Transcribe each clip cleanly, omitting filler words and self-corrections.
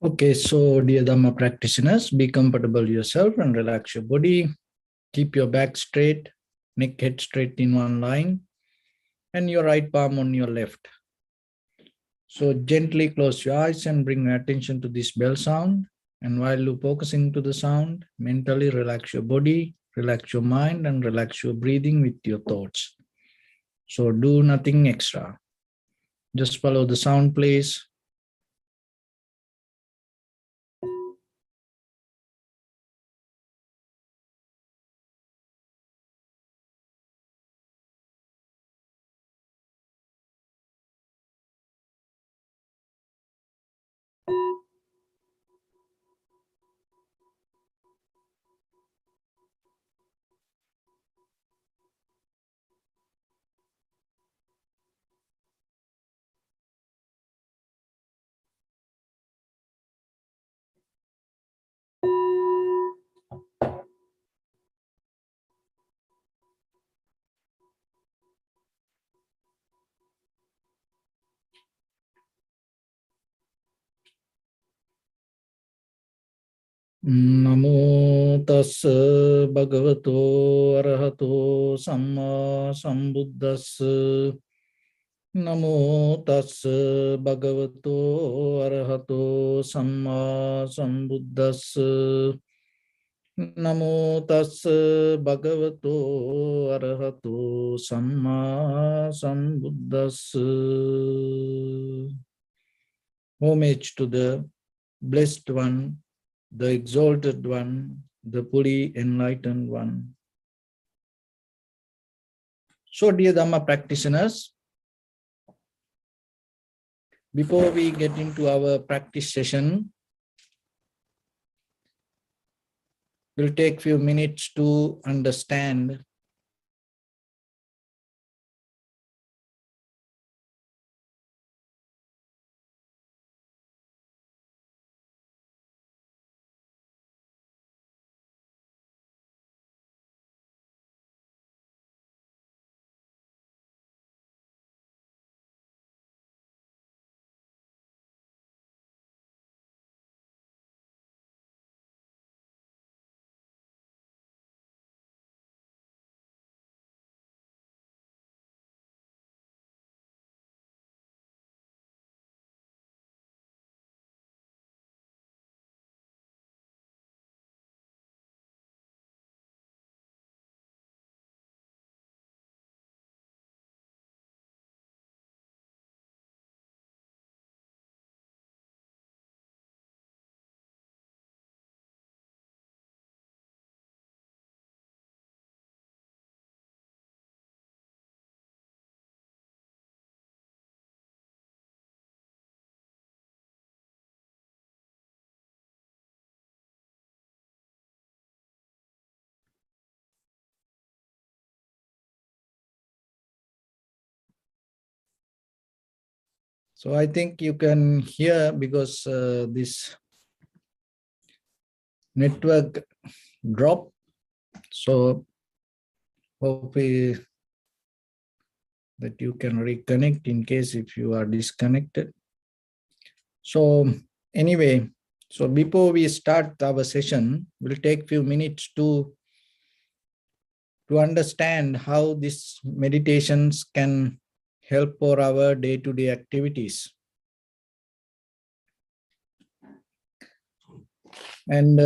Okay, so dear Dhamma practitioners, be comfortable yourself and relax your body. Keep your back straight, neck head straight in one line, and your right palm on your left. So gently close your eyes and bring your attention to this bell sound. And while you're focusing to the sound, mentally relax your body, relax your mind, and relax your breathing with your thoughts. So do nothing extra. Just follow the sound, please. Namo tassa bhagavato arahato samma sambuddhassa. Namo tassa bhagavato arahato samma sambuddhassa. Namo tassa bhagavato arahato samma sambuddhassa. Homage to the Blessed One, the Exalted One, the fully enlightened One. So, dear Dhamma practitioners, before we get into our practice session, we'll take a few minutes to understand So I think you can hear because this network dropped. So hopefully that you can reconnect in case if you are disconnected. So anyway, so before we start our session, we'll take a few minutes to understand how these meditations can help for our day-to-day activities. And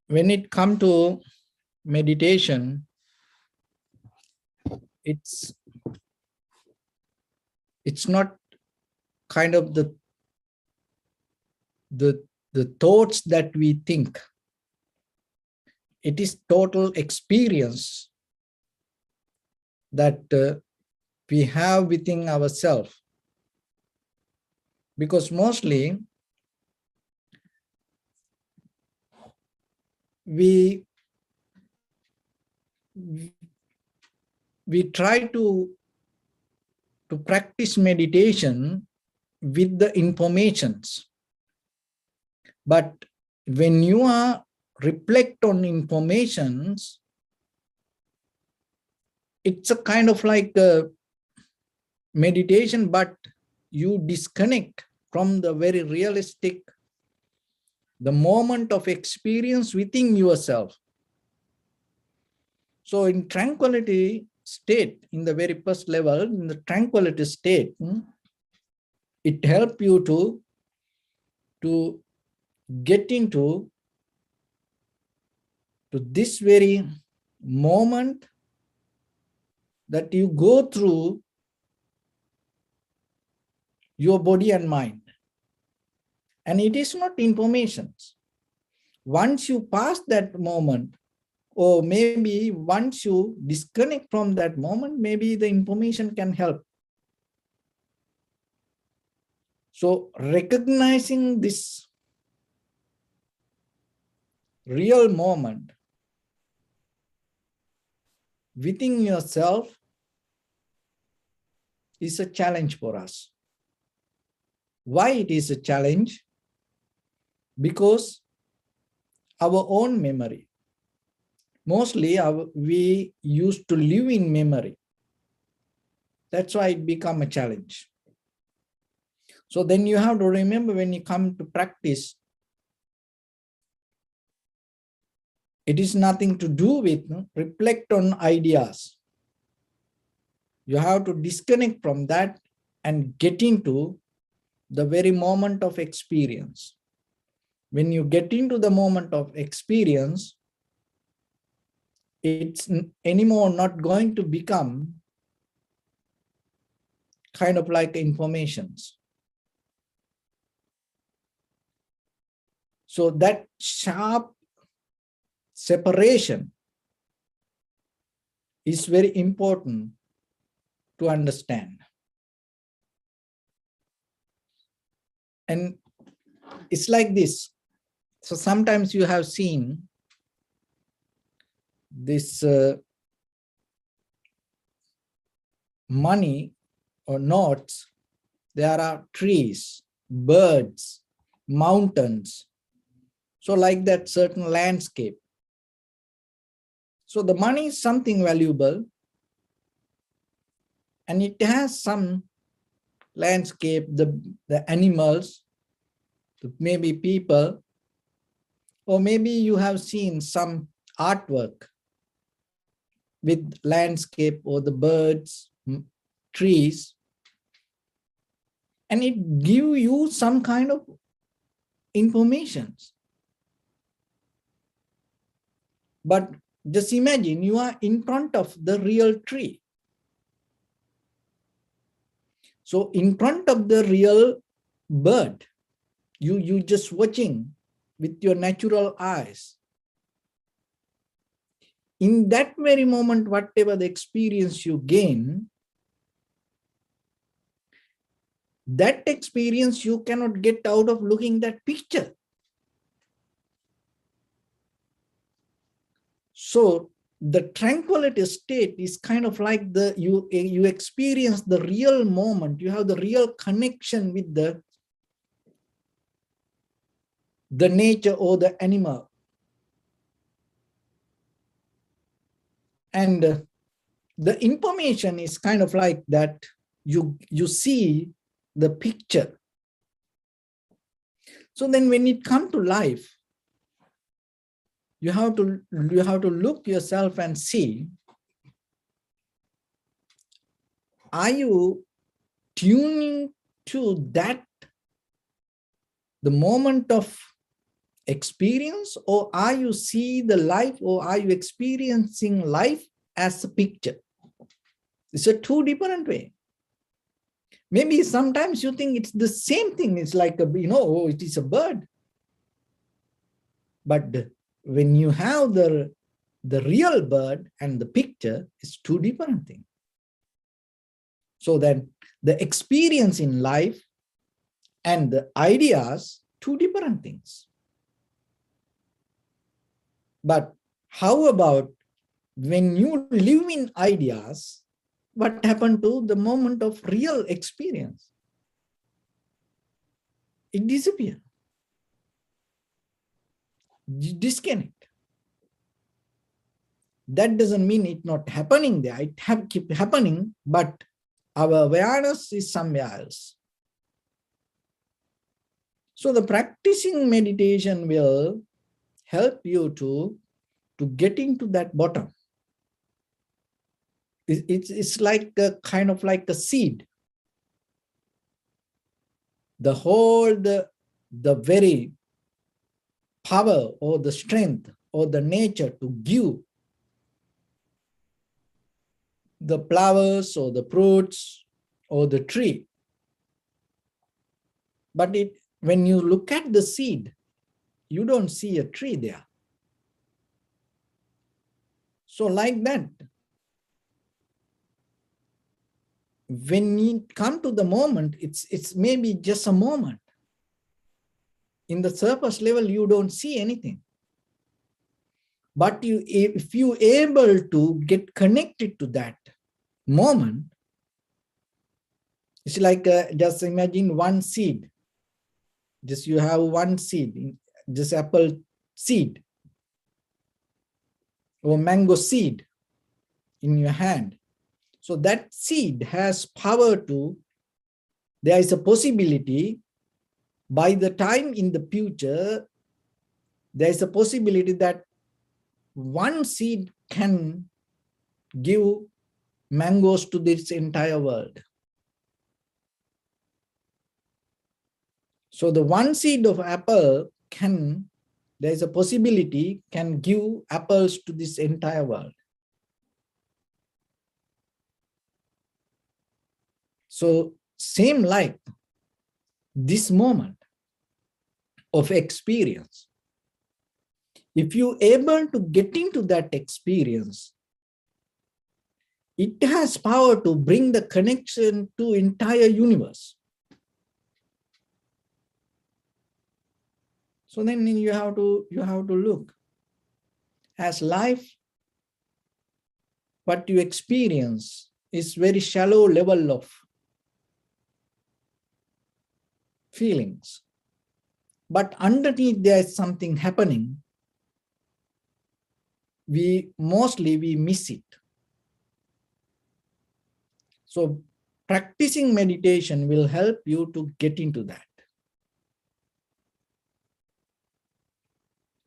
when it comes to meditation, it's not kind of the thoughts that we think. It is total experience that we have within ourselves. Because mostly we try to practice meditation with the informations. But when you are reflect on informations, it's a kind of like a meditation, but you disconnect from the very realistic the moment of experience within yourself. So in tranquility state, in the very first level, in the tranquility state, it helps you to get into this very moment that you go through your body and mind. And it is not information. Once you pass that moment, or maybe once you disconnect from that moment, maybe the information can help. So recognizing this real moment within yourself is a challenge for us. Why it is a challenge? Because our own memory. Mostly we used to live in memory. That's why it become a challenge. So then you have to remember, when you come to practice, it is nothing to do with reflect on ideas. You have to disconnect from that and get into the very moment of experience. When you get into the moment of experience, it's anymore not going to become kind of like informations. So that sharp separation is very important to understand. And it's like this. So sometimes you have seen this money or notes. There are trees, birds, mountains. So like that certain landscape. So the money is something valuable, and it has some landscape, the animals, maybe people, or maybe you have seen some artwork with landscape or the birds, trees, and it gives you some kind of information. But just imagine you are in front of the real tree. So in front of the real bird, you just watching with your natural eyes. In that very moment, whatever the experience you gain, that experience you cannot get out of looking that picture. So the tranquility state is kind of like you experience the real moment. You have the real connection with the nature or the animal. And the information is kind of like that. You see the picture. So then when it comes to life, you have to look yourself and see, are you tuning to that, the moment of experience, or are you see the life, or are you experiencing life as a picture? It's a two different way. Maybe sometimes you think it's the same thing. It's like oh, it is a bird. But when you have the real bird and the picture, it's two different things. So then the experience in life and the ideas, two different things. But how about when you live in ideas, what happened to the moment of real experience? It disappears. Disconnect. That doesn't mean it's not happening there. It keep happening, but our awareness is somewhere else. So the practicing meditation will help you to get into that bottom. It's like a kind of like a seed. The very power or the strength or the nature to give the flowers or the fruits or the tree. But when you look at the seed, you don't see a tree there. So like that, when you come to the moment, it's maybe just a moment. In the surface level, you don't see anything. But if you able to get connected to that moment, it's like just imagine one seed. Just you have one seed, just apple seed or mango seed in your hand. So that seed has power to, there is a possibility by the time in the future, there is a possibility that one seed can give mangoes to this entire world. So the one seed of apple can, there is a possibility, can give apples to this entire world. So same like this moment of experience, if you able to get into that experience, it has power to bring the connection to entire universe. So then you have to look as life, what you experience is very shallow level of feelings. But underneath there is something happening. We miss it. So practicing meditation will help you to get into that.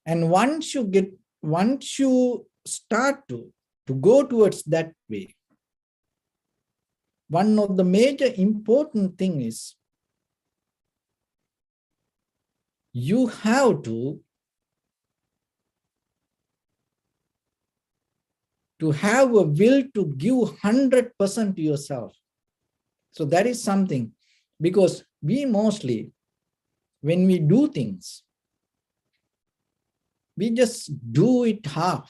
And once you start to go towards that way, one of the major important thing is you have to have a will to give 100% to yourself. So that is something, because we mostly, when we do things, we just do it half.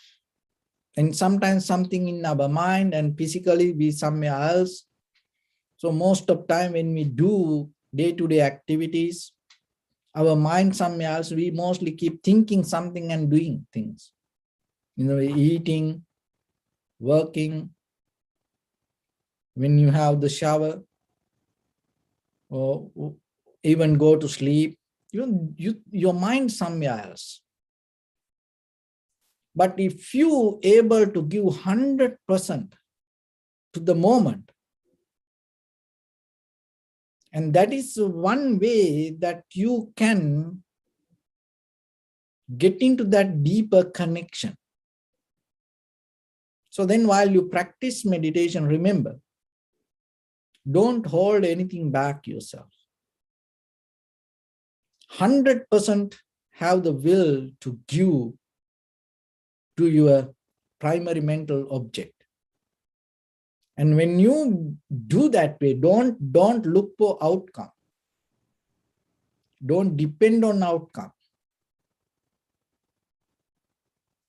And sometimes something in our mind and physically be somewhere else. So most of time when we do day-to-day activities, our mind somewhere else, we mostly keep thinking something and doing things. Eating, working, when you have the shower, or even go to sleep, your mind somewhere else. But if you able to give 100% to the moment, and that is one way that you can get into that deeper connection. So then while you practice meditation, remember, don't hold anything back yourself. 100% have the will to give to your primary mental object. And when you do that way, don't look for outcome. Don't depend on outcome.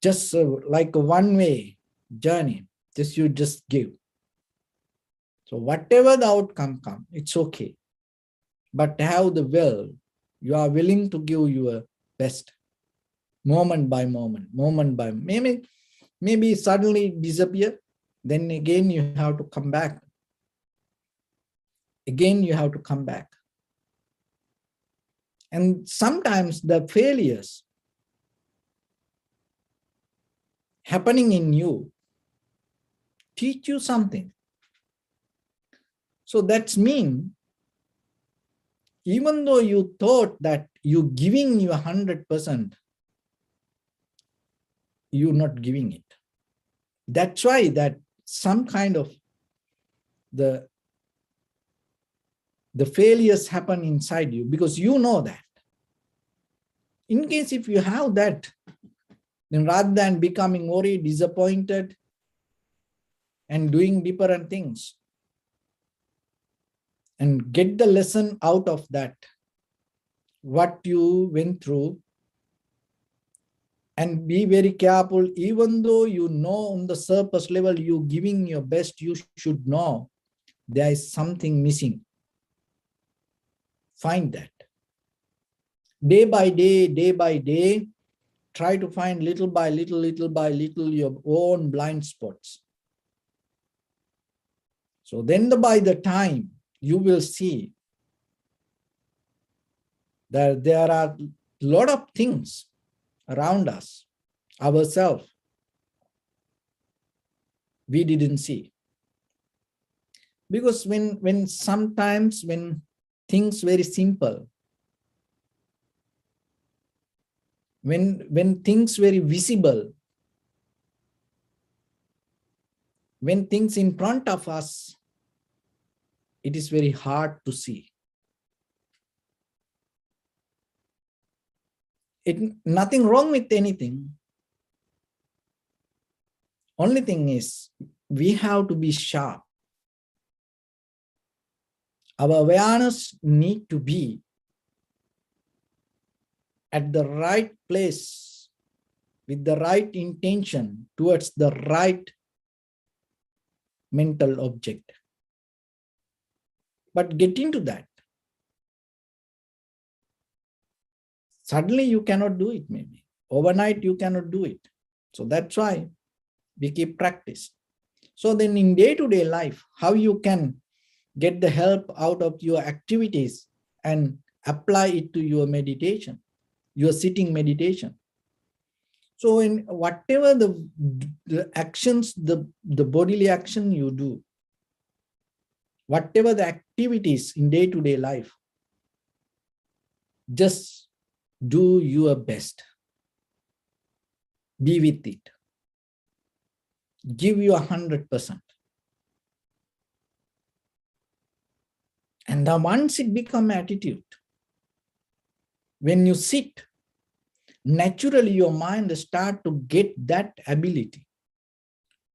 Just like a one-way journey, you just give. So whatever the outcome comes, it's okay. But have the will, you are willing to give your best, moment by moment, maybe suddenly disappear, then again you have to come back. Again, you have to come back. And sometimes the failures happening in you teach you something. So that's mean even though you thought that you giving your 100%, you're not giving it. That's why that some kind of the failures happen inside you, because you know that. In case if you have that, then rather than becoming worried, disappointed, and doing different things, and get the lesson out of that, what you went through, and be very careful. Even though you know on the surface level you're giving your best, you should know there is something missing. Find that. Day by day, try to find little by little your own blind spots. So then by the time you will see that there are a lot of things around us, ourselves, we didn't see. Because when sometimes when things very simple, when things very visible, when things in front of us, it is very hard to see. Nothing wrong with anything. Only thing is, we have to be sharp. Our awareness need to be at the right place with the right intention towards the right mental object. But get into that. Suddenly you cannot do it, maybe. Overnight you cannot do it. So that's why we keep practice. So then in day-to-day life, how you can get the help out of your activities and apply it to your meditation, your sitting meditation. So in whatever the actions, the bodily action you do, whatever the activities in day-to-day life, just do your best. Be with it. Give you 100%. And then once it becomes attitude, when you sit, naturally your mind start to get that ability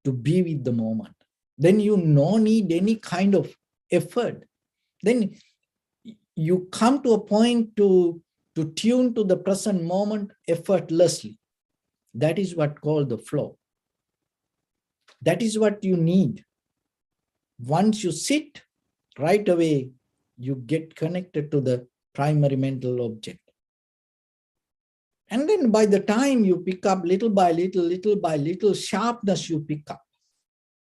to be with the moment. Then you no need any kind of effort. Then you come to a point to tune to the present moment effortlessly. That is what called the flow. That is what you need. Once you sit, right away, you get connected to the primary mental object. And then by the time you pick up little by little, sharpness you pick up.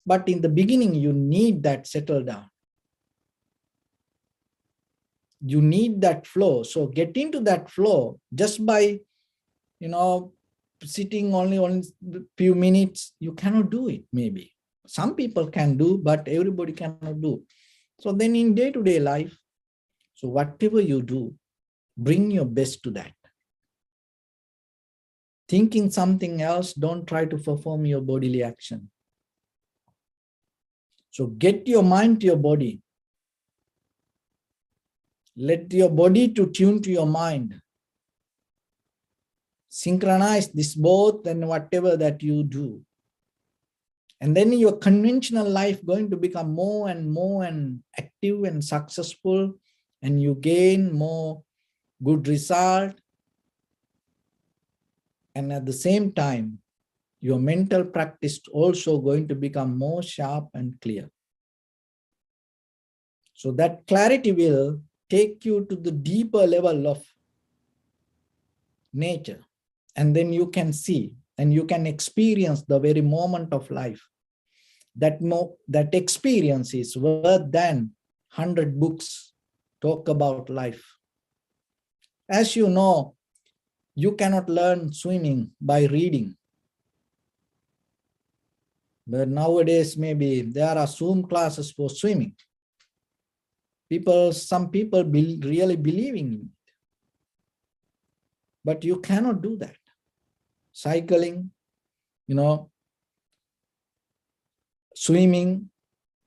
But in the beginning, you need that settle down. You need that flow. So get into that flow just by, sitting only on a few minutes. You cannot do it, maybe. Some people can do, but everybody cannot do. So then in day-to-day life, so whatever you do, bring your best to that. Thinking something else, don't try to perform your bodily action. So get your mind to your body. Let your body to tune to your mind. Synchronize this both and whatever that you do. And then your conventional life going to become more and active and successful, and you gain more good result. And at the same time, your mental practice also going to become more sharp and clear. So that clarity will take you to the deeper level of nature. And then you can see and you can experience the very moment of life. That experience is worth than 100 books talk about life. As you know, you cannot learn swimming by reading. But nowadays, maybe there are Zoom classes for swimming. Some people really believing in it, but you cannot do that. Cycling, swimming,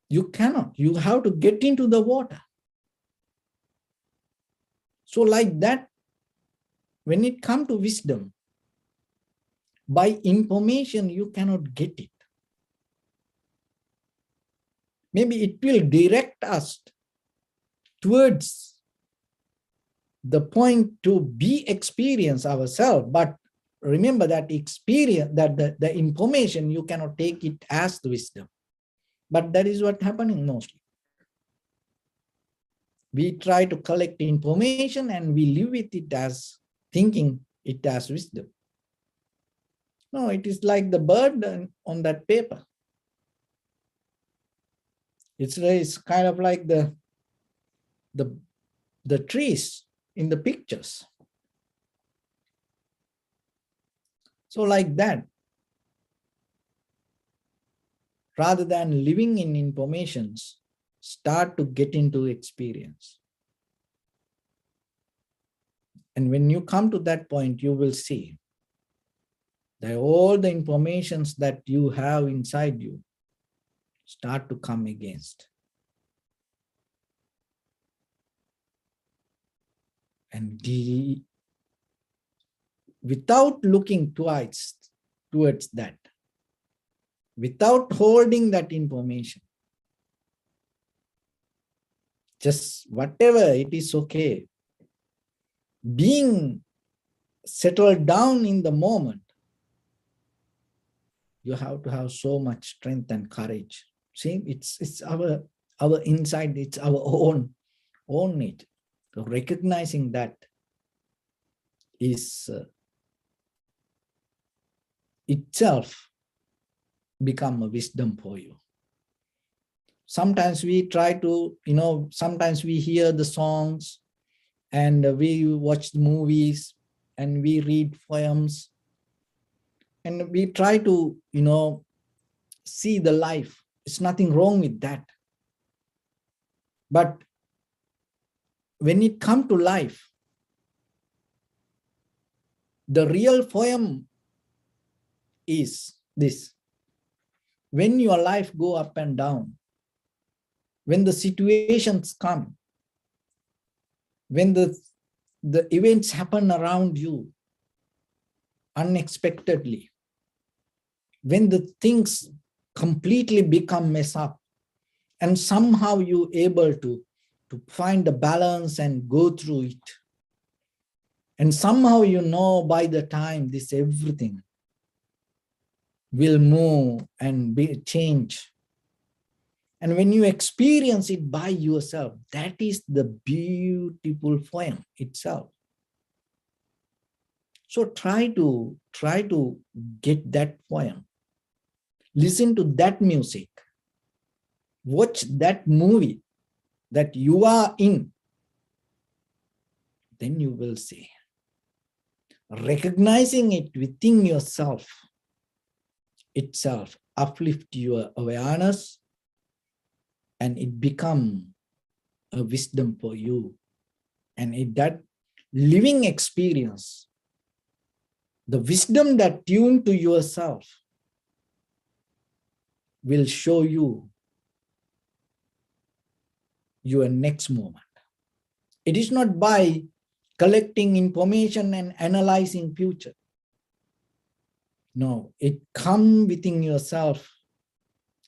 you cannot. You have to get into the water. So like that, when it comes to wisdom, by information, you cannot get it. Maybe it will direct us towards the point to be experience ourselves, but remember that experience, that the information, you cannot take it as the wisdom. But that is what happening mostly. We try to collect information and we live with it as thinking it as wisdom. No, it is like the bird on that paper. It's kind of like the trees in the pictures. So like that, rather than living in informations, start to get into experience. And when you come to that point, you will see that all the informations that you have inside you start to come against. And without looking towards that, without holding that information, just whatever, it is okay. Being settled down in the moment, you have to have so much strength and courage. See, it's our inside, it's our own nature. So recognizing that is itself become a wisdom for you. Sometimes we try to, sometimes we hear the songs and we watch movies and we read poems and we try to, see the life. It's nothing wrong with that. But when it comes to life, the real poem is this. When your life go up and down, when the situations come, when the events happen around you unexpectedly, when the things completely become mess up, and somehow you able to find the balance and go through it. And somehow by the time this everything will move and change. And when you experience it by yourself, that is the beautiful poem itself. So try to get that poem. Listen to that music. Watch that movie that you are in. Then you will see. Recognizing it within yourself itself uplift your awareness, and it become a wisdom for you. And that living experience, the wisdom that tuned to yourself will show you your next moment. It is not by collecting information and analyzing future. No, it comes within yourself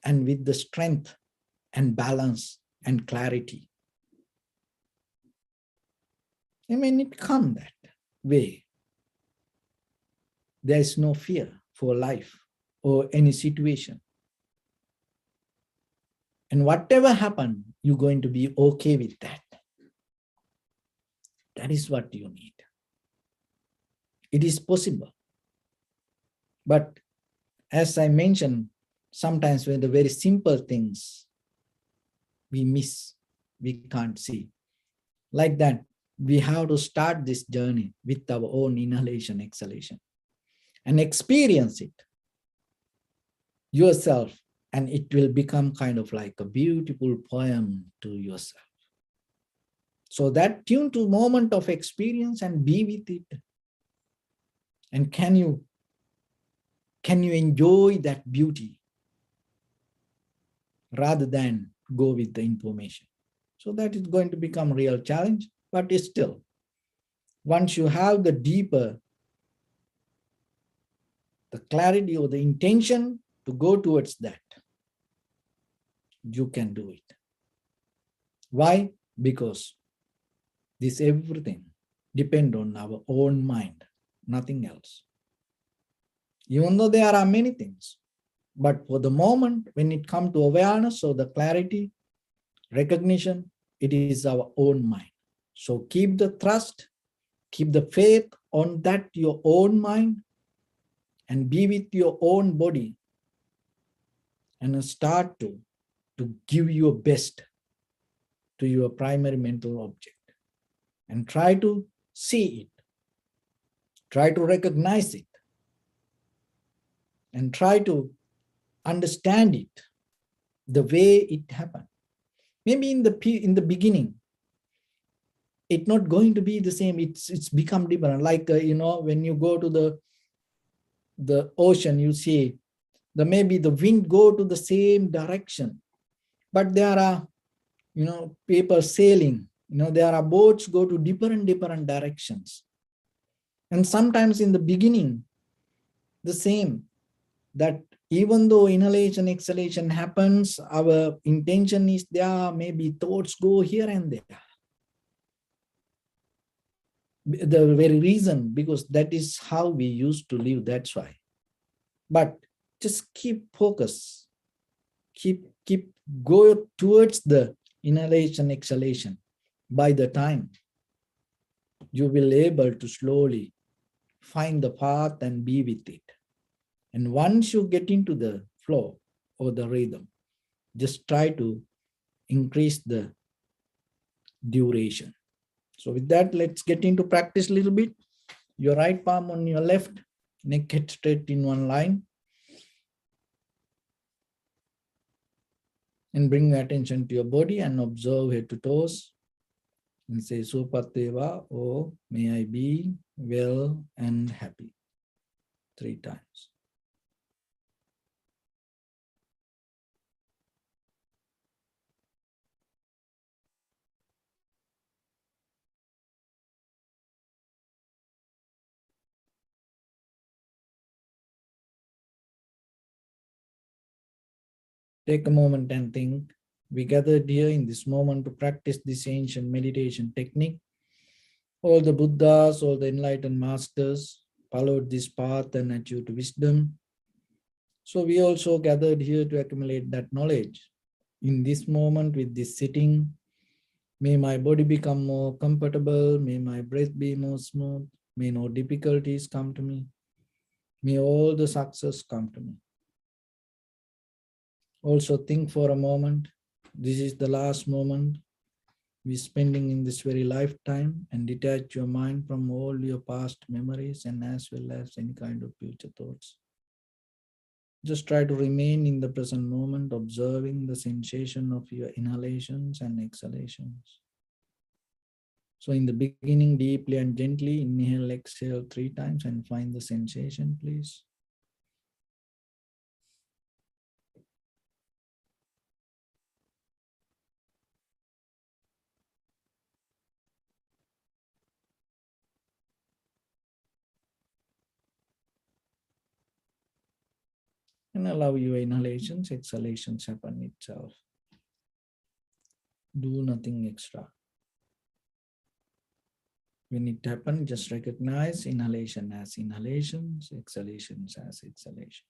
and with the strength and balance and clarity. And when it comes that way, there is no fear for life or any situation. And whatever happens, you're going to be okay with that. That is what you need. It is possible. But as I mentioned, sometimes when the very simple things we miss, we can't see. Like that, we have to start this journey with our own inhalation, exhalation, and experience it yourself, and it will become kind of like a beautiful poem to yourself. So that tune to moment of experience and be with it. And can you enjoy that beauty rather than go with the information? So that is going to become a real challenge, but it's still, once you have the deeper, the clarity or the intention to go towards that, you can do it. Why? Because this everything depends on our own mind, nothing else. Even though there are many things, but for the moment, when it comes to awareness or the clarity, recognition, it is our own mind. So keep the trust, keep the faith on that your own mind, and be with your own body, and start to give your best to your primary mental object, and try to see it, try to recognize it, and try to understand it the way it happened. Maybe in the beginning, it's not going to be the same. It's become different. Like when you go to the ocean, you see maybe the wind go to the same direction, but there are people sailing. There are boats go to different directions, and sometimes in the beginning, the same, that even though inhalation exhalation happens, our intention is there, maybe thoughts go here and there. The very reason, because that is how we used to live, that's why. But just keep focus, keep go towards the inhalation exhalation. By the time, you will able to slowly find the path and be with it. And once you get into the flow or the rhythm, just try to increase the duration. So with that, let's get into practice a little bit. Your right palm on your left, neck head straight in one line. And bring your attention to your body and observe head to toes. And say, Supateva, oh, may I be well and happy. 3 times. Take a moment and think. We gathered here in this moment to practice this ancient meditation technique. All the Buddhas, all the enlightened masters followed this path and achieved wisdom. So we also gathered here to accumulate that knowledge. In this moment with this sitting, may my body become more comfortable, may my breath be more smooth, may no difficulties come to me, may all the success come to me. Also think for a moment, this is the last moment we're spending in this very lifetime, and detach your mind from all your past memories and as well as any kind of future thoughts. Just try to remain in the present moment, observing the sensation of your inhalations and exhalations. So in the beginning, deeply and gently inhale, exhale 3 times and find the sensation, please. And allow your inhalations, exhalations happen itself. Do nothing extra. When it happens, just recognize inhalation as inhalations, exhalations as exhalations.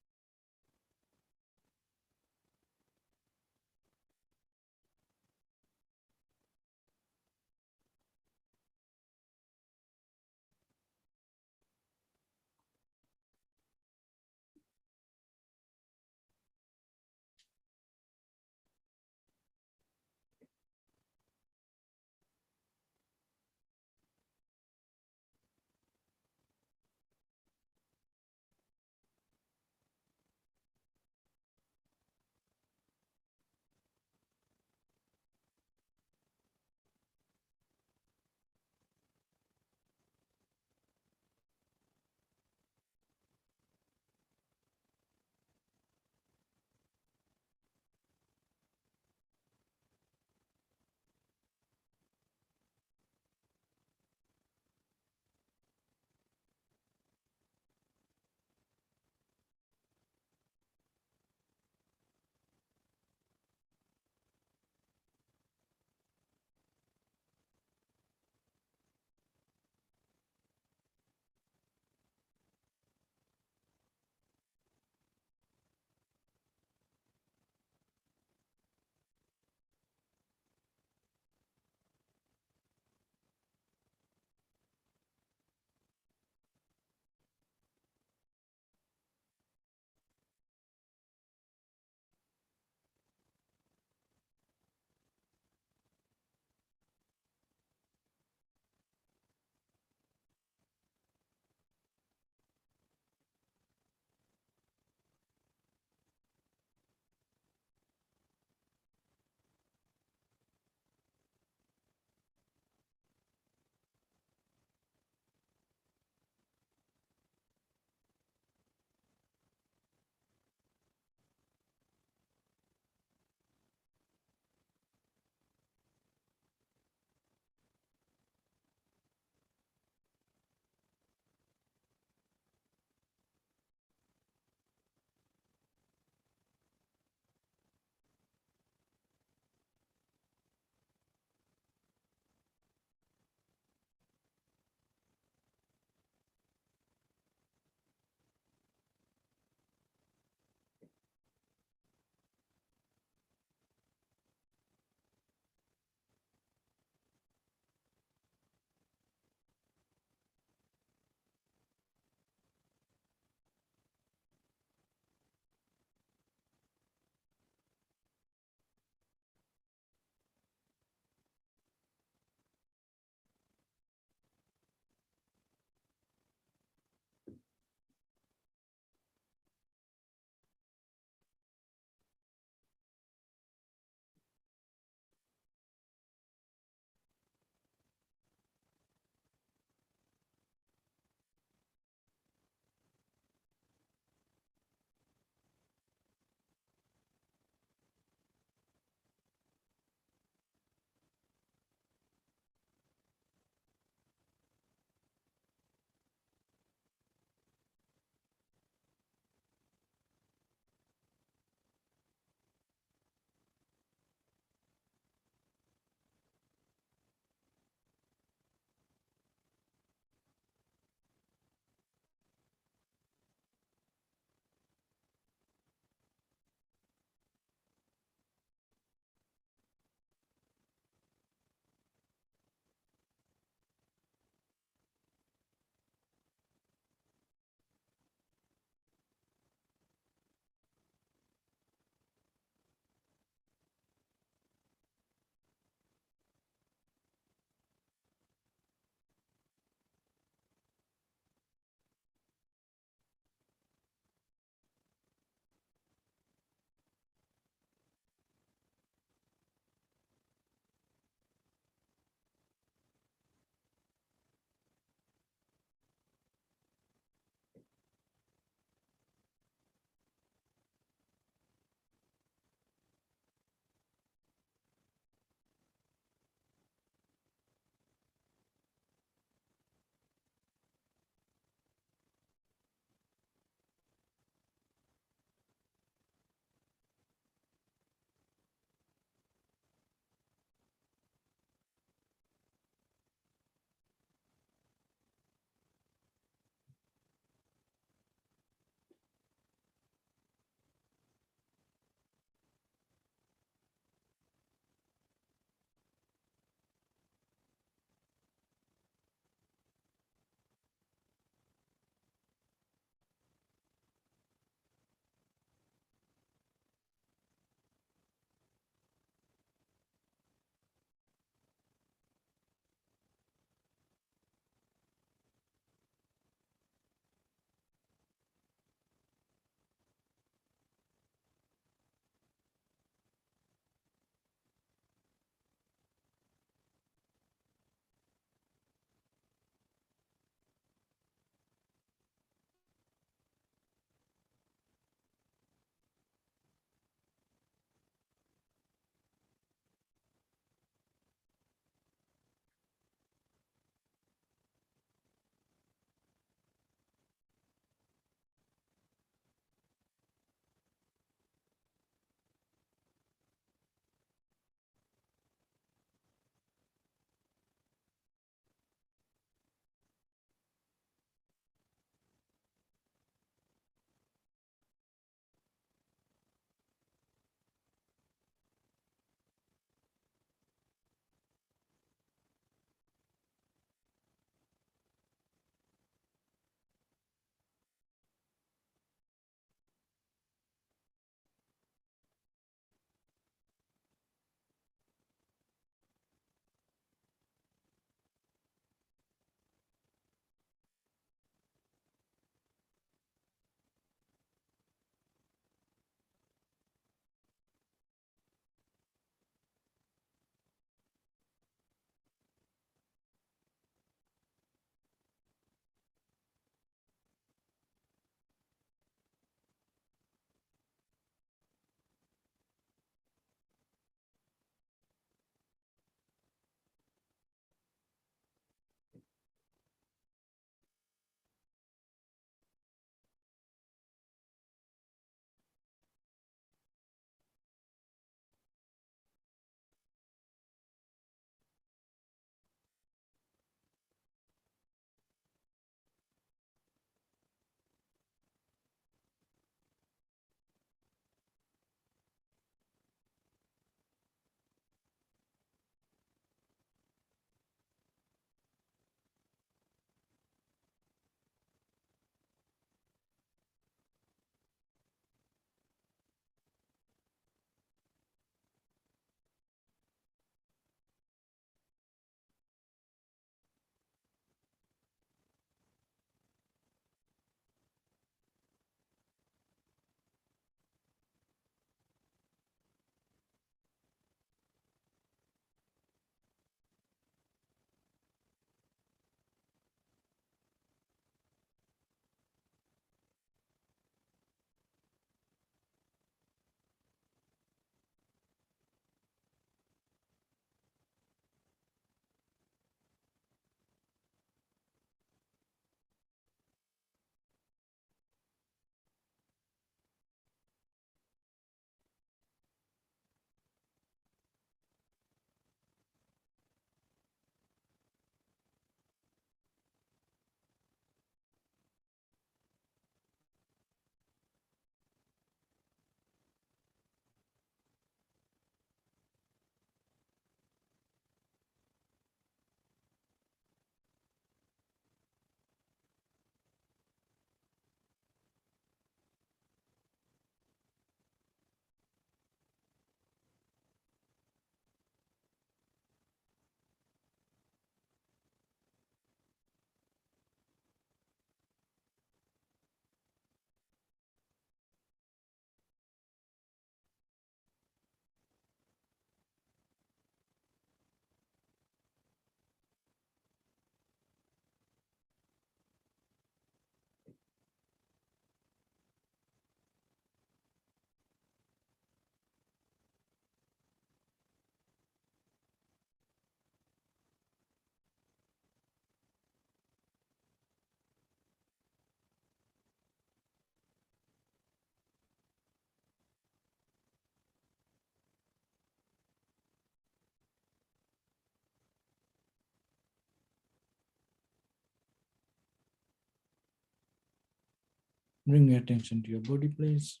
Bring your attention to your body, please,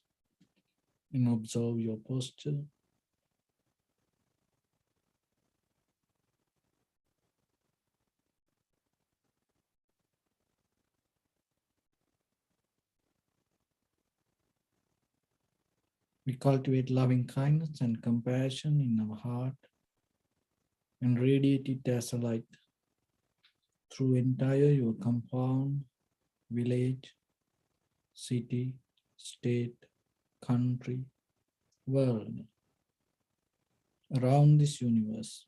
and observe your posture. We cultivate loving kindness and compassion in our heart and radiate it as a light through entire your compound, village, city, state, country, world, around this universe.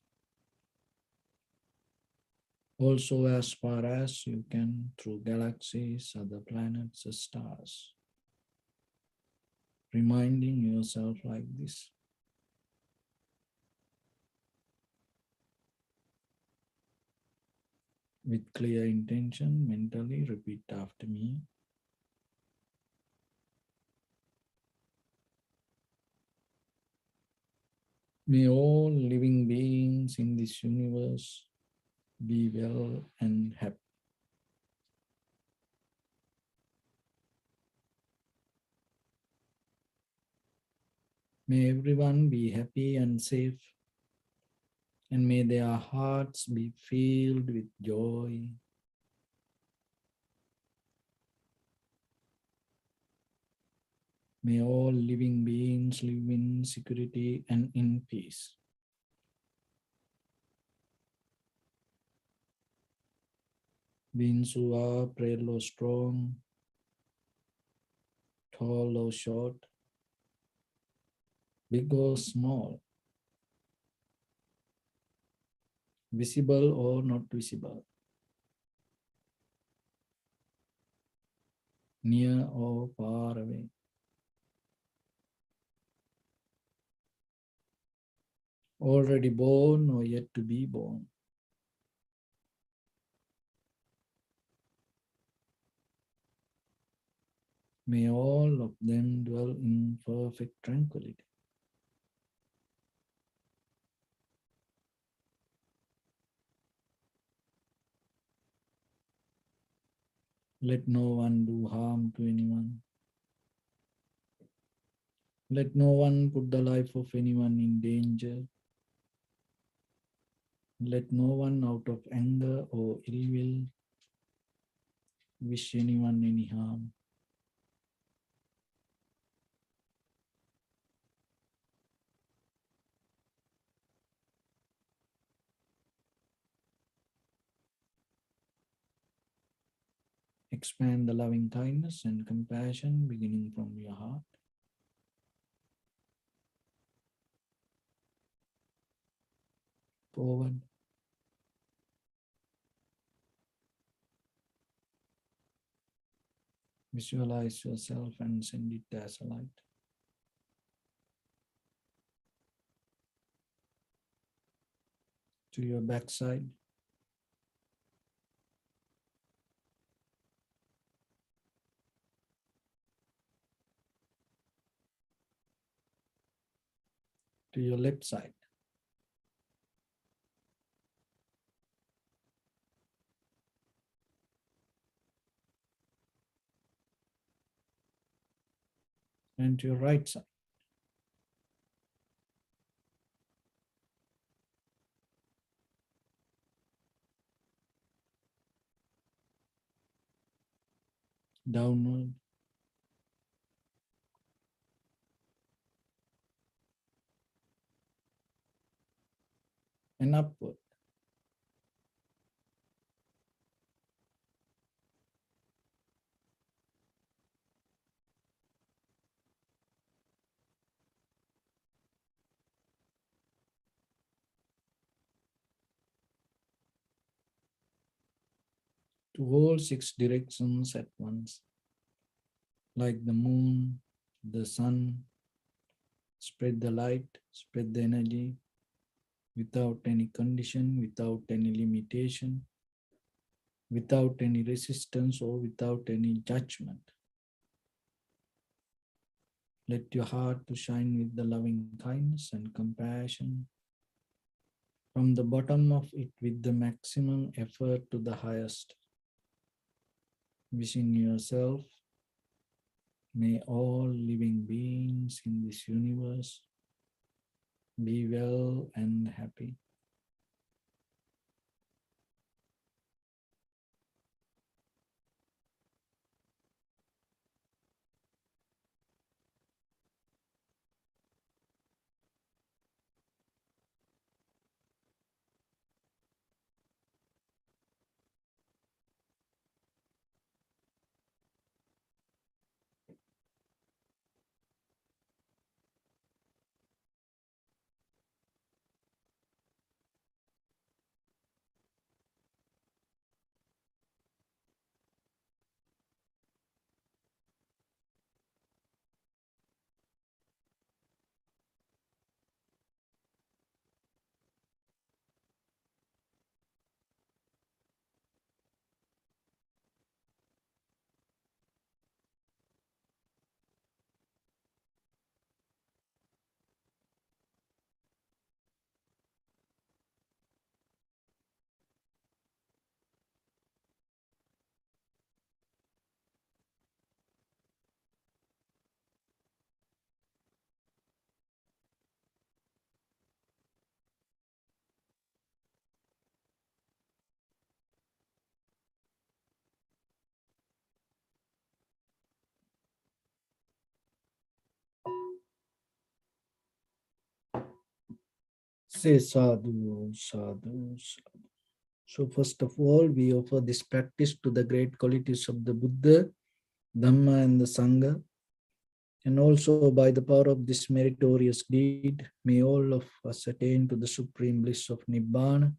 Also as far as you can through galaxies, other planets, stars. Reminding yourself like this. With clear intention, mentally repeat after me. May all living beings in this universe be well and happy. May everyone be happy and safe, and may their hearts be filled with joy. May all living beings live in security and in peace. Beings who are frail or strong, tall or short, big or small, visible or not visible, near or far away. Already born or yet to be born. May all of them dwell in perfect tranquility. Let no one do harm to anyone. Let no one put the life of anyone in danger. Let no one out of anger or ill will wish anyone any harm. Expand the loving kindness and compassion beginning from your heart. Forward. Visualize yourself and send it as a light. To your backside. To your left side. And to your right side. Downward. And upward. To all 6 directions at once. Like the moon, the sun, spread the light, spread the energy without any condition, without any limitation, without any resistance or without any judgment. Let your heart to shine with the loving kindness and compassion from the bottom of it with the maximum effort to the highest. Wishing yourself May all living beings in this universe be well and happy. Say sadhu, sadhu, sadhu. So first of all, we offer this practice to the great qualities of the Buddha, Dhamma and the Sangha. And also by the power of this meritorious deed, may all of us attain to the supreme bliss of Nibbana.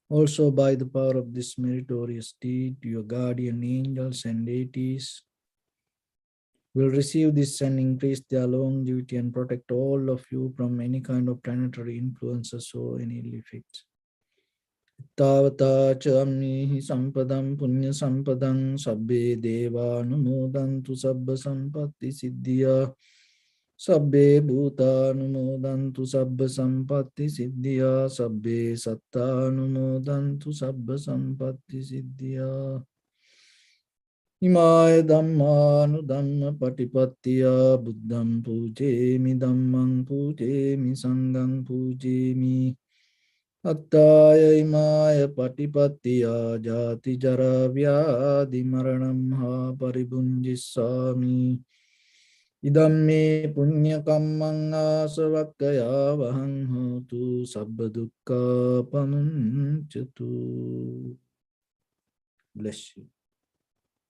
Also by the power of this meritorious deed, your guardian angels and deities will receive this and increase their longevity and protect all of you from any kind of planetary influences or any ill effects. Tavata chamnihi sampadam punya sampadam sabbe deva numodantu sabba sampatti siddhya sabbe bhuta numodantu sabba sampatti siddhya sabbe satta numodantu sabba sampatti siddhya. Imaya dhammanu dhamma patipattiya buddham pujemi dhammam pujemi sangham pujemi. Attaya imaya patipattiya jati jara vyadi maranam ha paribunjissami. Idam me punya kammang asavakkaya vahang hotu sabba dukkha pamuncatu. Bless you.